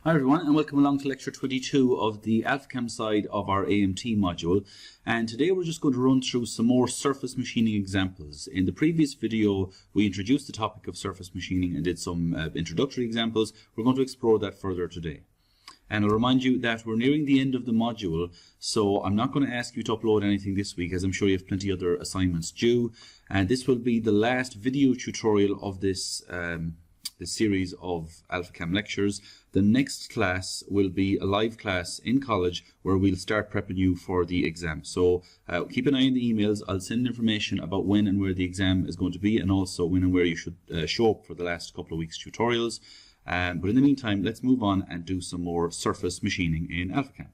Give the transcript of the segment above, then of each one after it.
Hi everyone, and welcome along to lecture 22 of the Alphacam side of our AMT module. And today we're just going to run through some more surface machining examples. In the previous video we introduced the topic of surface machining and did some introductory examples. We're going to explore that further today. And I'll remind you that we're nearing the end of the module, so I'm not going to ask you to upload anything this week, as I'm sure you have plenty other assignments due. And this will be the last video tutorial of this series of Alphacam lectures. The next class will be a live class in college where we'll start prepping you for the exam. So keep an eye on the emails. I'll send information about when and where the exam is going to be, and also when and where you should show up for the last couple of weeks tutorials. But in the meantime, let's move on and do some more surface machining in Alphacam.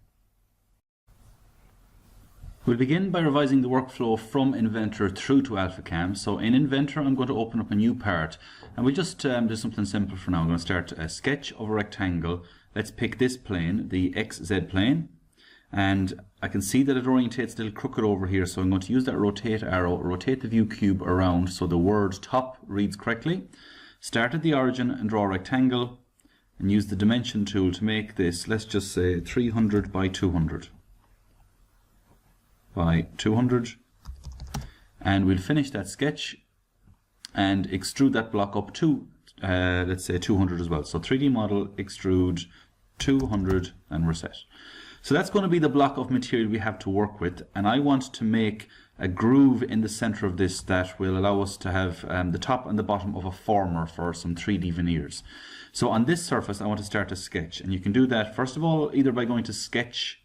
We'll begin by revising the workflow from Inventor through to Alphacam. So in Inventor, I'm going to open up a new part, and we'll just do something simple for now. I'm going to start a sketch of a rectangle. Let's pick this plane, the XZ plane, and I can see that it orientates a little crooked over here, so I'm going to use that rotate arrow, rotate the view cube around so the word top reads correctly. Start at the origin and draw a rectangle, and use the dimension tool to make this, let's just say 300 by 200. By 200, and we'll finish that sketch and extrude that block up to let's say 200 as well. So 3D model, extrude 200, and reset. So that's going to be the block of material we have to work with, and I want to make a groove in the center of this that will allow us to have the top and the bottom of a former for some 3D veneers. So on this surface I want to start a sketch, and you can do that first of all either by going to sketch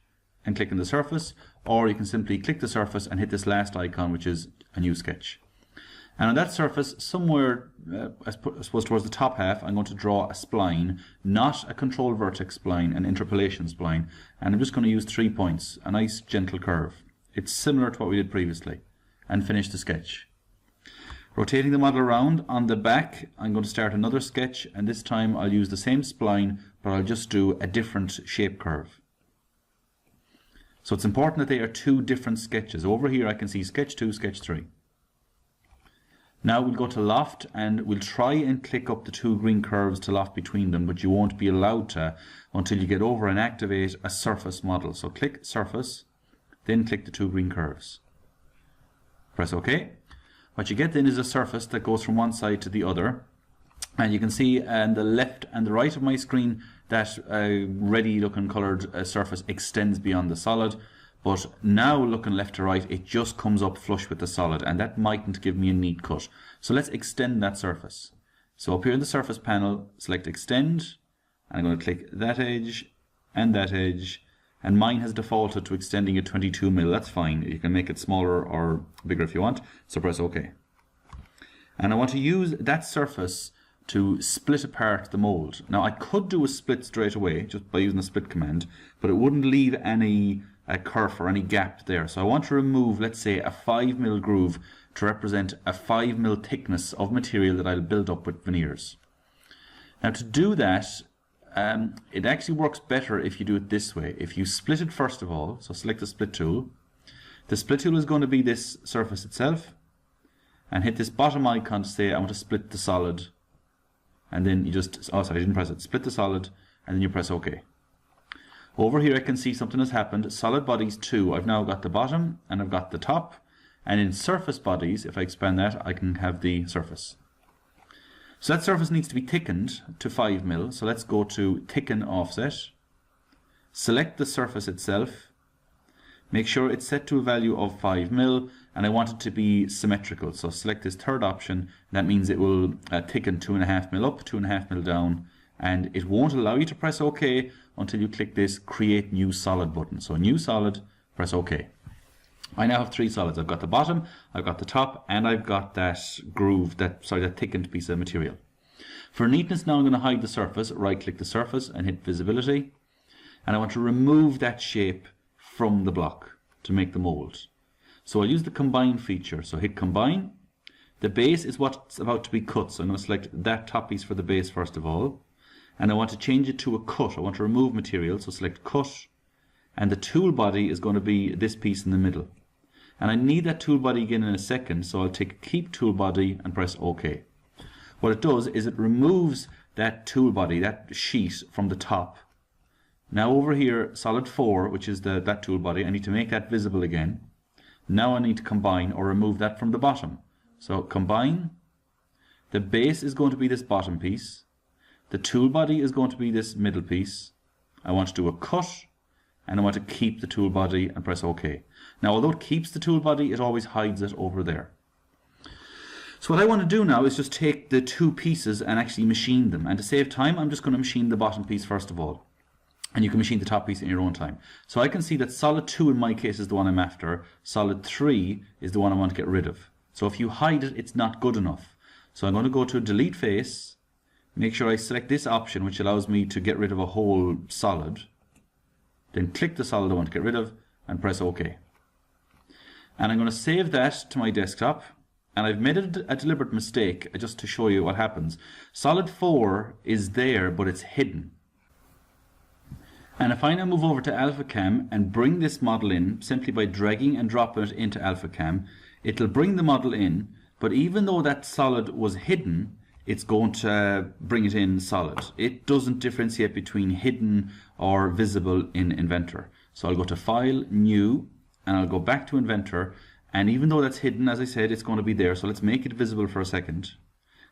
and click on the surface, or you can simply click the surface and hit this last icon, which is a new sketch. And on that surface, somewhere I suppose towards the top half, I'm going to draw a spline, not a control vertex spline, an interpolation spline, and I'm just going to use 3 points, a nice gentle curve. It's similar to what we did previously, and finish the sketch. Rotating the model around, on the back I'm going to start another sketch, and this time I'll use the same spline, but I'll just do a different shape curve. So it's important that they are two different sketches. Over here I can see sketch 2, sketch 3. Now we'll go to loft, and we'll try and click up the two green curves to loft between them, but you won't be allowed to until you get over and activate a surface model. So click surface, then click the two green curves. Press OK. What you get then is a surface that goes from one side to the other. And you can see on the left and the right of my screen that ready looking coloured surface extends beyond the solid, but now looking left to right it just comes up flush with the solid, and that mightn't give me a neat cut. So let's extend that surface. So up here in the surface panel, select extend, and I'm going to click that edge, and mine has defaulted to extending at 22 mm. That's fine, you can make it smaller or bigger if you want, so press OK. And I want to use that surface to split apart the mold. Now I could do a split straight away just by using the split command, but it wouldn't leave any kerf or any gap there. So I want to remove, let's say, a 5 mm groove to represent a 5 mm thickness of material that I'll build up with veneers. Now to do that, it actually works better if you do it this way. If you split it first of all, so select the split tool. The split tool is going to be this surface itself, and hit this bottom icon to say I want to split the solid. And then you just, oh sorry, I didn't press it, split the solid, and then you press OK. Over here I can see something has happened. Solid bodies 2, I've now got the bottom and I've got the top, and in surface bodies, if I expand that, I can have the surface. So that surface needs to be thickened to 5 mm, so let's go to thicken offset, select the surface itself, make sure it's set to a value of 5 mm, and I want it to be symmetrical. So select this third option, and that means it will thicken 2.5 mm up, 2.5 mm down, and it won't allow you to press OK until you click this Create New Solid button. So New Solid, press OK. I now have 3 solids. I've got the bottom, I've got the top, and I've got that groove, that thickened piece of material. For neatness now I'm going to hide the surface, right click the surface and hit Visibility, and I want to remove that shape from the block to make the mold. So I'll use the combine feature, so hit combine. The base is what's about to be cut, so I'm going to select that top piece for the base first of all, and I want to change it to a cut. I want to remove material, so select cut, and the tool body is going to be this piece in the middle, and I need that tool body again in a second, so I'll take keep tool body and press OK. What it does is it removes that tool body, that sheet from the top, Now over here, solid 4, which is that tool body, I need to make that visible again. Now I need to combine or remove that from the bottom. So combine, the base is going to be this bottom piece, the tool body is going to be this middle piece. I want to do a cut, and I want to keep the tool body and press OK. Now although it keeps the tool body, it always hides it over there. So what I want to do now is just take the two pieces and actually machine them. And to save time, I'm just going to machine the bottom piece first of all. And you can machine the top piece in your own time. So I can see that solid 2 in my case is the one I'm after. Solid 3 is the one I want to get rid of. So if you hide it, it's not good enough. So I'm going to go to delete face, make sure I select this option which allows me to get rid of a whole solid. Then click the solid I want to get rid of and press OK. And I'm going to save that to my desktop. And I've made a deliberate mistake just to show you what happens. Solid 4 is there, but it's hidden. And if I now move over to Alphacam and bring this model in simply by dragging and dropping it into Alphacam, it'll bring the model in, but even though that solid was hidden, it's going to bring it in solid. It doesn't differentiate between hidden or visible in Inventor. So I'll go to File, New, and I'll go back to Inventor. And even though that's hidden, as I said, it's going to be there. So let's make it visible for a second.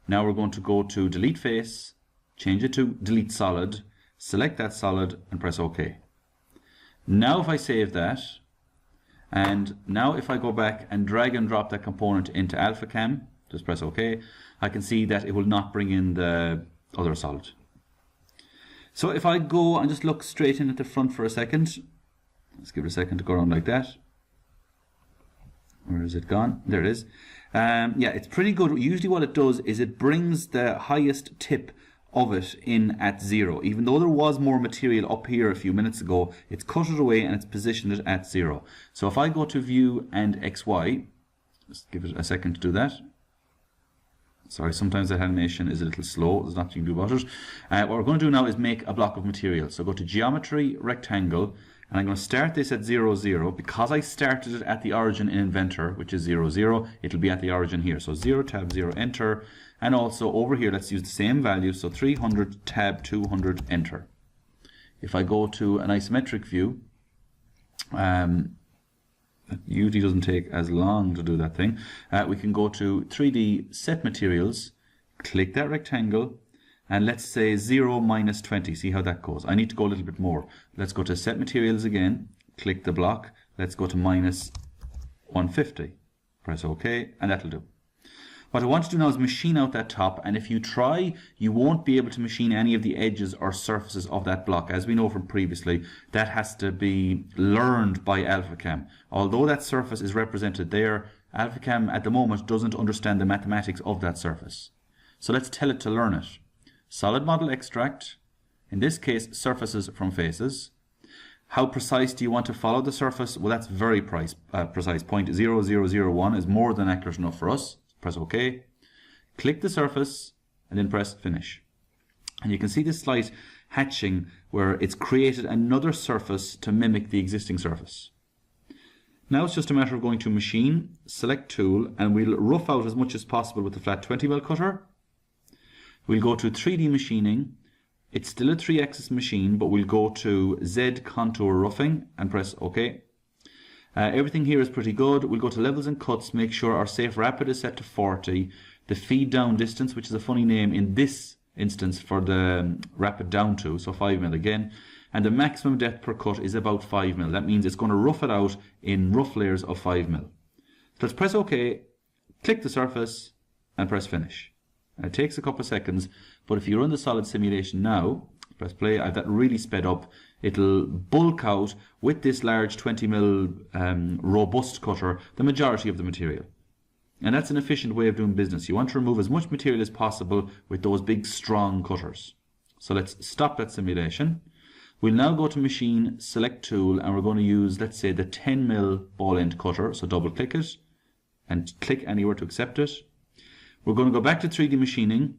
Now we're going to go to Delete Face, change it to Delete Solid, select that solid and press OK. Now if I save that, and now if I go back and drag and drop that component into Alphacam, just press OK, I can see that it will not bring in the other solid. So if I go and just look straight in at the front for a second, let's give it a second to go around like that. Where is it gone? There it is. Yeah, it's pretty good. Usually what it does is it brings the highest tip of it in at 0. Even though there was more material up here a few minutes ago, it's cut it away and it's positioned it at 0. So if I go to View and XY, just give it a second to do that. Sorry, sometimes that animation is a little slow. There's nothing you can do about it. What we're going to do now is make a block of material. So go to Geometry, Rectangle, and I'm going to start this at 0, 0. Because I started it at the origin in Inventor, which is 0, 0, it'll be at the origin here. So 0, tab 0, enter. And also over here, let's use the same value. So 300, tab 200, enter. If I go to an isometric view, it usually doesn't take as long to do that thing. We can go to 3D Set Materials, click that rectangle, and let's say 0, minus 20. See how that goes. I need to go a little bit more. Let's go to Set Materials again, click the block. Let's go to minus 150. Press OK, and that'll do. What I want to do now is machine out that top, and if you try, you won't be able to machine any of the edges or surfaces of that block. As we know from previously, that has to be learned by Alphacam. Although that surface is represented there, Alphacam at the moment doesn't understand the mathematics of that surface. So let's tell it to learn it. Solid model extract, in this case surfaces from faces. How precise do you want to follow the surface? Well, that's very precise. 0.0001 is more than accurate enough for us. Press OK, click the surface, and then press Finish. And you can see this slight hatching where it's created another surface to mimic the existing surface. Now it's just a matter of going to Machine, select Tool, and we'll rough out as much as possible with the flat 20mm cutter. We'll go to 3D Machining. It's still a 3-axis machine, but we'll go to Z Contour Roughing and press OK. Everything here is pretty good. We'll go to Levels and Cuts, make sure our Safe Rapid is set to 40. The Feed Down Distance, which is a funny name in this instance for the Rapid Down to, so 5mm again. And the maximum depth per cut is about 5mm. That means it's going to rough it out in rough layers of 5mm. So let's press OK, click the surface, and press Finish. And it takes a couple of seconds, but if you run the solid simulation now, press play, I have that really sped up. It'll bulk out with this large 20mm robust cutter the majority of the material. And that's an efficient way of doing business. You want to remove as much material as possible with those big strong cutters. So let's stop that simulation. We'll now go to Machine, select Tool, and we're going to use, let's say, the 10mm ball end cutter. So double click it and click anywhere to accept it. We're going to go back to 3D machining.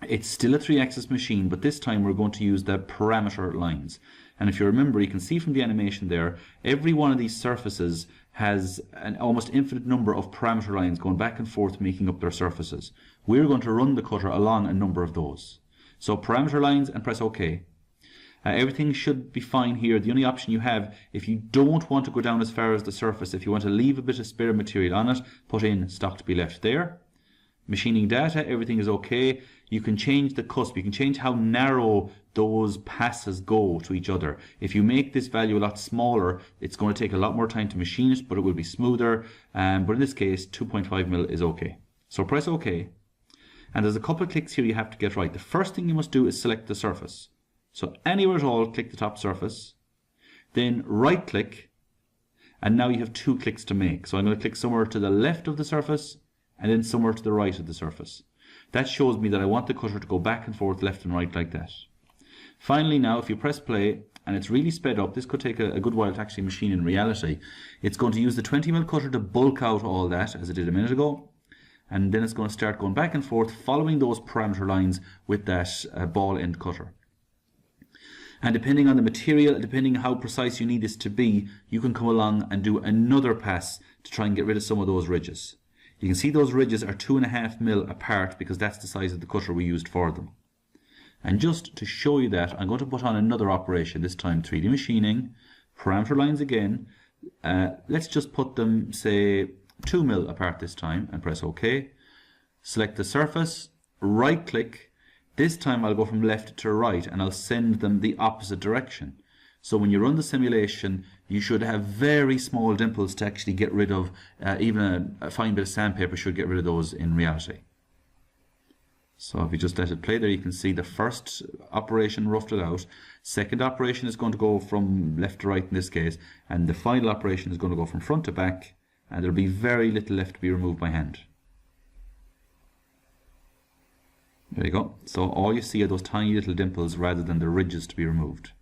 It's still a 3-axis machine, but this time we're going to use the parameter lines. And if you remember, you can see from the animation there, every one of these surfaces has an almost infinite number of parameter lines going back and forth making up their surfaces. We're going to run the cutter along a number of those. So parameter lines and press OK. Everything should be fine here. The only option you have, if you don't want to go down as far as the surface, if you want to leave a bit of spare material on it, put in stock to be left there. Machining data, everything is okay. You can change the cusp, you can change how narrow those passes go to each other. If you make this value a lot smaller, it's going to take a lot more time to machine it, but it will be smoother. But in this case, 2.5 mil is okay. So press OK. And there's a couple of clicks here you have to get right. The first thing you must do is select the surface. So anywhere at all, click the top surface. Then right click. And now you have 2 clicks to make. So I'm going to click somewhere to the left of the surface and then somewhere to the right of the surface. That shows me that I want the cutter to go back and forth, left and right like that. Finally now, if you press play, and it's really sped up, this could take a good while to actually machine in reality. It's going to use the 20mm cutter to bulk out all that, as it did a minute ago. And then it's going to start going back and forth, following those parameter lines with that ball end cutter. And depending on the material, depending on how precise you need this to be, you can come along and do another pass to try and get rid of some of those ridges. You can see those ridges are 2.5 mil apart because that's the size of the cutter we used for them. And just to show you that, I'm going to put on another operation, this time 3D machining, parameter lines again. Let's just put them, say, 2 mil apart this time, and press OK. Select the surface, right click. This time I'll go from left to right and I'll send them the opposite direction. So when you run the simulation, you should have very small dimples to actually get rid of. Even a fine bit of sandpaper should get rid of those in reality. So if you just let it play there, you can see the first operation roughed it out. Second operation is going to go from left to right in this case, and the final operation is going to go from front to back, and there'll be very little left to be removed by hand. There you go. So all you see are those tiny little dimples rather than the ridges to be removed.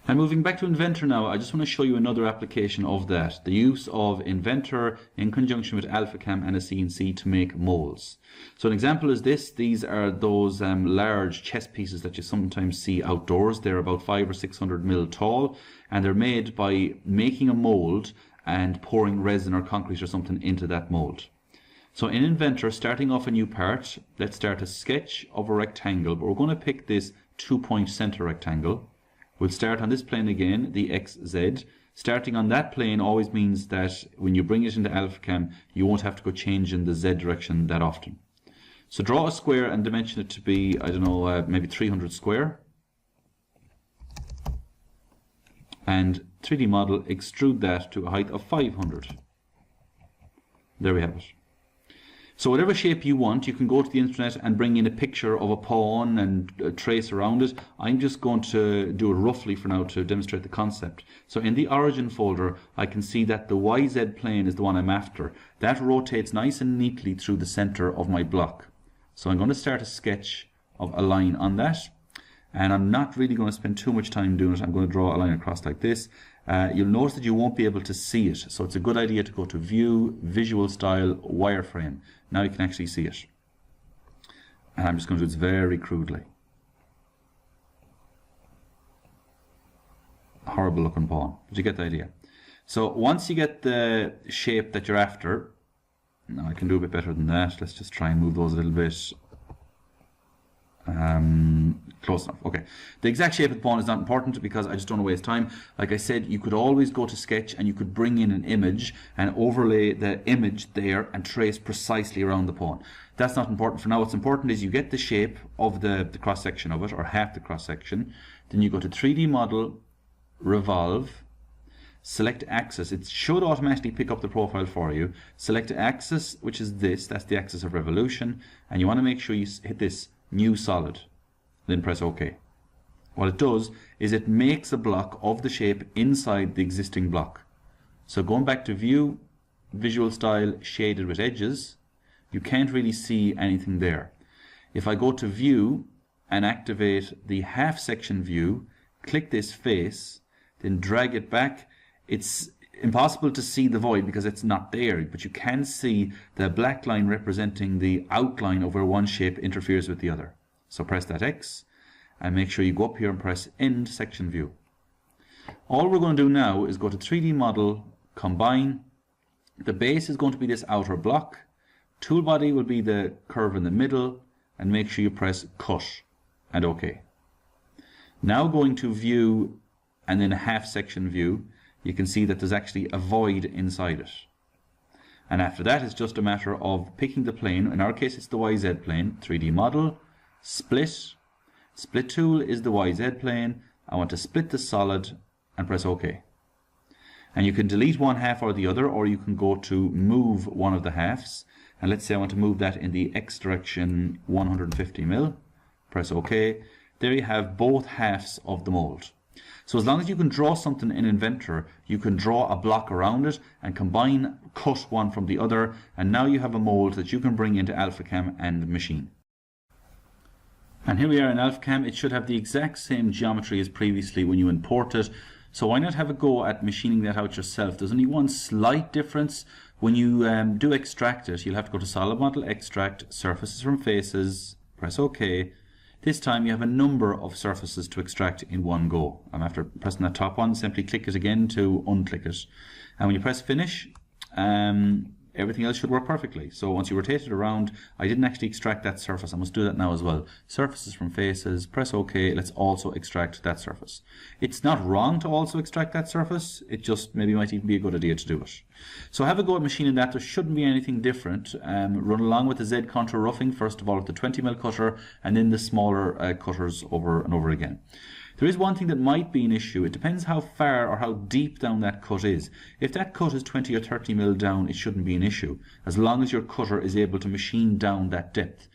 And moving back to Inventor now, I just want to show you another application of that. The use of Inventor in conjunction with Alphacam and a CNC to make molds. So an example is this. These are those large chess pieces that you sometimes see outdoors. They're about 500 or 600 mil tall, and they're made by making a mold and pouring resin or concrete or something into that mold. So in Inventor, starting off a new part, let's start a sketch of a rectangle, but we're going to pick this 2-point center rectangle. We'll start on this plane again, the XZ. Starting on that plane always means that when you bring it into Alphacam, you won't have to go changing the Z direction that often. So draw a square and dimension it to be, I don't know, maybe 300 square. And 3D model, extrude that to a height of 500. There we have it. So whatever shape you want, you can go to the internet and bring in a picture of a pawn and trace around it. I'm just going to do it roughly for now to demonstrate the concept. So in the origin folder, I can see that the YZ plane is the one I'm after. That rotates nice and neatly through the center of my block. So I'm going to start a sketch of a line on that. And I'm not really going to spend too much time doing it. I'm going to draw a line across like this. You'll notice that you won't be able to see it. So it's a good idea to go to View, Visual Style, Wireframe. Now you can actually see it. And I'm just going to do this very crudely. Horrible looking pawn, but you get the idea. So once you get the shape that you're after, now I can do a bit better than that. Let's just try and move those a little bit. Close enough. Okay. The exact shape of the pawn is not important because I just don't want to waste time. Like I said, you could always go to sketch and you could bring in an image and overlay the image there and trace precisely around the pawn. That's not important for now. What's important is you get the shape of the cross section of it, or half the cross section. Then you go to 3D model, revolve, select axis. It should automatically pick up the profile for you. Select axis, which is this. That's the axis of revolution, and you want to make sure you hit this new solid, then press OK. What it does is it makes a block of the shape inside the existing block. So going back to View, Visual Style, Shaded with Edges, you can't really see anything there. If I go to View and activate the half section view, click this face, then drag it back, it's impossible to see the void because it's not there, but you can see the black line representing the outline of where one shape interferes with the other. So press that X and make sure you go up here and press End Section View. All we're going to do now is go to 3D Model, Combine. The base is going to be this outer block. Tool body will be the curve in the middle, and make sure you press cut and OK. Now going to view and then a half section view, you can see that there's actually a void inside it. And after that, it's just a matter of picking the plane. In our case, it's the YZ plane. 3D model, split. Split tool is the YZ plane. I want to split the solid and press OK. And you can delete one half or the other, or you can go to move one of the halves. And let's say I want to move that in the X direction 150 mil. Press OK. There you have both halves of the mold. So as long as you can draw something in Inventor, you can draw a block around it and combine, cut one from the other, and now you have a mold that you can bring into Alphacam and machine. And here we are in Alphacam. It should have the exact same geometry as previously when you import it. So why not have a go at machining that out yourself? There's only one slight difference. When you do extract it, you'll have to go to Solid Model, Extract, Surfaces from Faces, press OK. This time you have a number of surfaces to extract in one go. And after pressing that top one, simply click it again to unclick it. And when you press Finish, everything else should work perfectly. So once you rotate it around, I didn't actually extract that surface. I must do that now as well. Surfaces from faces, press OK. Let's also extract that surface. It's not wrong to also extract that surface. It just maybe might even be a good idea to do it. So have a go at machining that. There shouldn't be anything different. Run along with the Z contour roughing, first of all with the 20mm cutter, and then the smaller cutters over and over again. There is one thing that might be an issue. It depends how far or how deep down that cut is. If that cut is 20 or 30 mil down, it shouldn't be an issue, as long as your cutter is able to machine down that depth.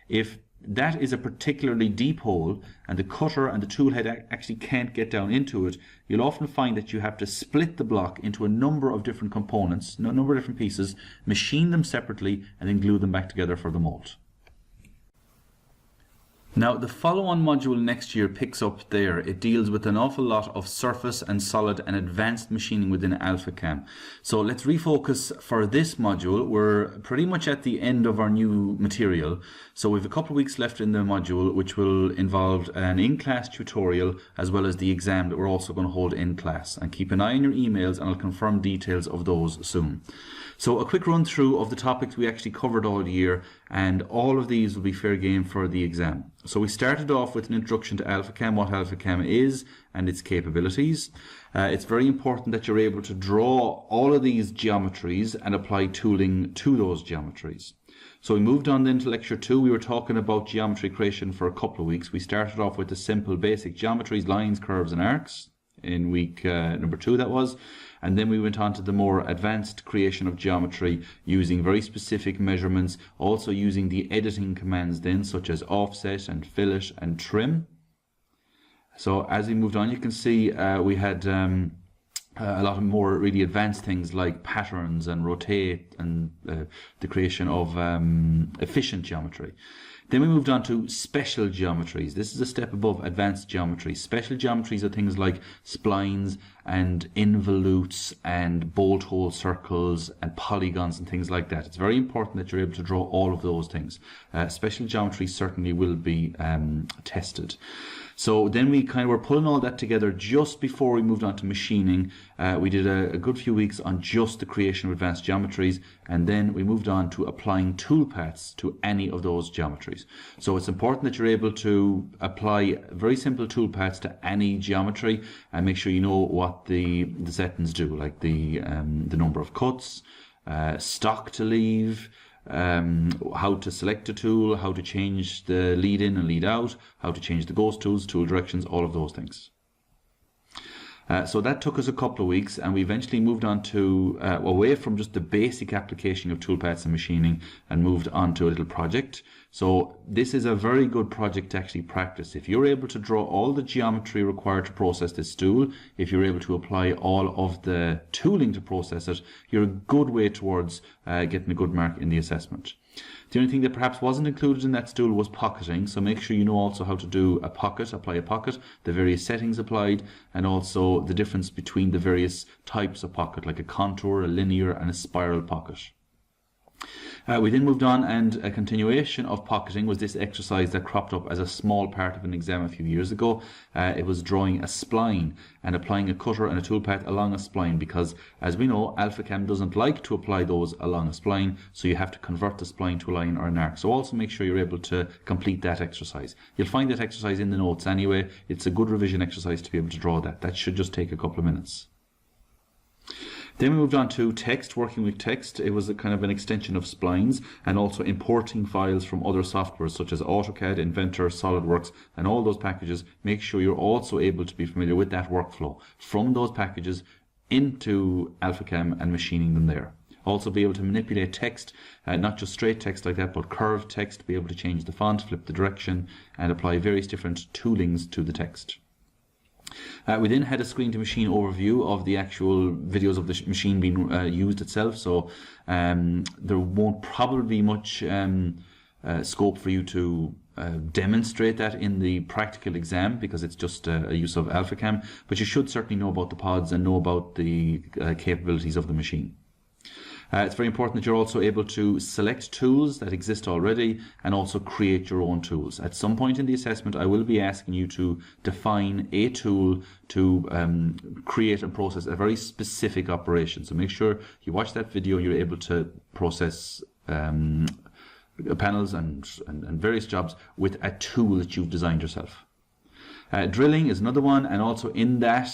If that is a particularly deep hole and the cutter and the tool head actually can't get down into it, you'll often find that you have to split the block into a number of different components, a number of different pieces, machine them separately, and then glue them back together for the mold. Now the follow-on module next year picks up there. It deals with an awful lot of surface and solid and advanced machining within Alphacam. So let's refocus for this module. We're pretty much at the end of our new material. So we have a couple of weeks left in the module, which will involve an in-class tutorial as well as the exam that we're also going to hold in class. And keep an eye on your emails and I'll confirm details of those soon. So a quick run through of the topics we actually covered all year, and all of these will be fair game for the exam. So we started off with an introduction to Alphacam, what Alphacam is and its capabilities. It's very important that you're able to draw all of these geometries and apply tooling to those geometries. So we moved on then to lecture 2. We were talking about geometry creation for a couple of weeks. We started off with the simple basic geometries, lines, curves and arcs in week number 2 that was. And then we went on to the more advanced creation of geometry using very specific measurements, also using the editing commands then, such as offset and fillet and trim. So as we moved on, you can see we had a lot of more really advanced things like patterns and rotate and the creation of efficient geometry. Then we moved on to special geometries. This is a step above advanced geometry. Special geometries are things like splines and involutes and bolt hole circles and polygons and things like that. It's very important that you're able to draw all of those things. Special geometry certainly will be tested. So then we kind of were pulling all that together just before we moved on to machining. We did a good few weeks on just the creation of advanced geometries, and then we moved on to applying toolpaths to any of those geometries. So it's important that you're able to apply very simple toolpaths to any geometry and make sure you know what the settings do, like the number of cuts, stock to leave, how to select a tool, how to change the lead in and lead out, how to change the ghost tools, tool directions, all of those things. So that took us a couple of weeks, and we eventually moved on to away from just the basic application of toolpaths and machining and moved on to a little project. So this is a very good project to actually practice. If you're able to draw all the geometry required to process this tool, if you're able to apply all of the tooling to process it, you're a good way towards getting a good mark in the assessment. The only thing that perhaps wasn't included in that stool was pocketing, so make sure you know also how to do a pocket, apply a pocket, the various settings applied, and also the difference between the various types of pocket, like a contour, a linear and a spiral pocket. We then moved on, and a continuation of pocketing was this exercise that cropped up as a small part of an exam a few years ago. It was drawing a spline and applying a cutter and a toolpath along a spline, because as we know, Alphacam doesn't like to apply those along a spline, so you have to convert the spline to a line or an arc. So also make sure you're able to complete that exercise. You'll find that exercise in the notes anyway. It's a good revision exercise to be able to draw that. That should just take a couple of minutes. Then we moved on to text, working with text. It was a kind of an extension of splines, and also importing files from other softwares such as AutoCAD, Inventor, SolidWorks, and all those packages. Make sure you're also able to be familiar with that workflow from those packages into Alphacam and machining them there. Also be able to manipulate text, not just straight text like that, but curved text, be able to change the font, flip the direction, and apply various different toolings to the text. We then had a screen-to-machine overview of the actual videos of the machine being used itself, so there won't probably be much scope for you to demonstrate that in the practical exam, because it's just a use of Alphacam, but you should certainly know about the pods and know about the capabilities of the machine. It's very important that you're also able to select tools that exist already and also create your own tools. At some point in the assessment, I will be asking you to define a tool to create and process a very specific operation. So make sure you watch that video and you're able to process panels and various jobs with a tool that you've designed yourself. Drilling is another one, and also in that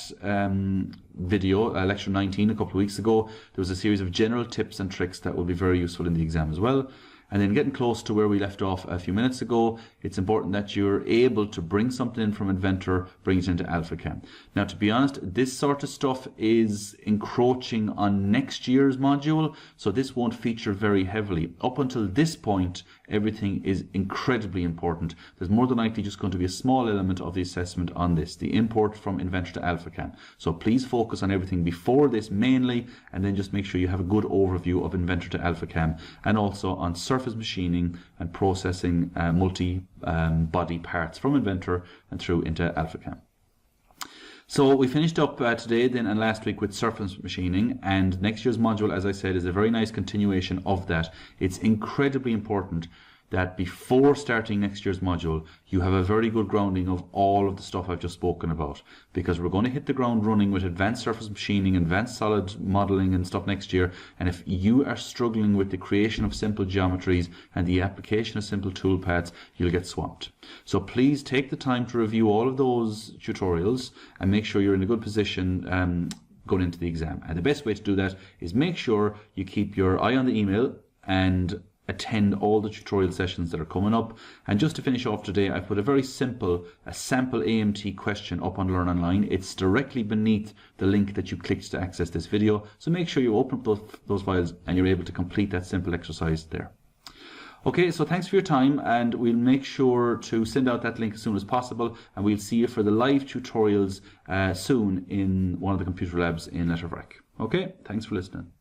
video, lecture 19 a couple of weeks ago, there was a series of general tips and tricks that will be very useful in the exam as well. And then getting close to where we left off a few minutes ago, it's important that you're able to bring something in from Inventor, bring it into Alphacam. Now, to be honest, this sort of stuff is encroaching on next year's module, so this won't feature very heavily. Up until this point, everything is incredibly important. There's more than likely just going to be a small element of the assessment on this, the import from Inventor to Alphacam. So please focus on everything before this mainly, and then just make sure you have a good overview of Inventor to Alphacam, and also on surface machining and processing multi-body parts from Inventor and through into Alphacam. So we finished up today then and last week with surface machining, and next year's module, as I said, is a very nice continuation of that. It's incredibly important that before starting next year's module, you have a very good grounding of all of the stuff I've just spoken about, because we're going to hit the ground running with advanced surface machining, advanced solid modeling and stuff next year. And if you are struggling with the creation of simple geometries and the application of simple toolpaths, you'll get swamped. So please take the time to review all of those tutorials and make sure you're in a good position going into the exam. And the best way to do that is make sure you keep your eye on the email and attend all the tutorial sessions that are coming up. And just to finish off today, I've put a very simple, a sample AMT question up on Learn Online. It's directly beneath the link that you clicked to access this video. So make sure you open up those files and you're able to complete that simple exercise there. Okay, so thanks for your time, and we'll make sure to send out that link as soon as possible, and we'll see you for the live tutorials soon in one of the computer labs in Letterfrack. Okay, thanks for listening.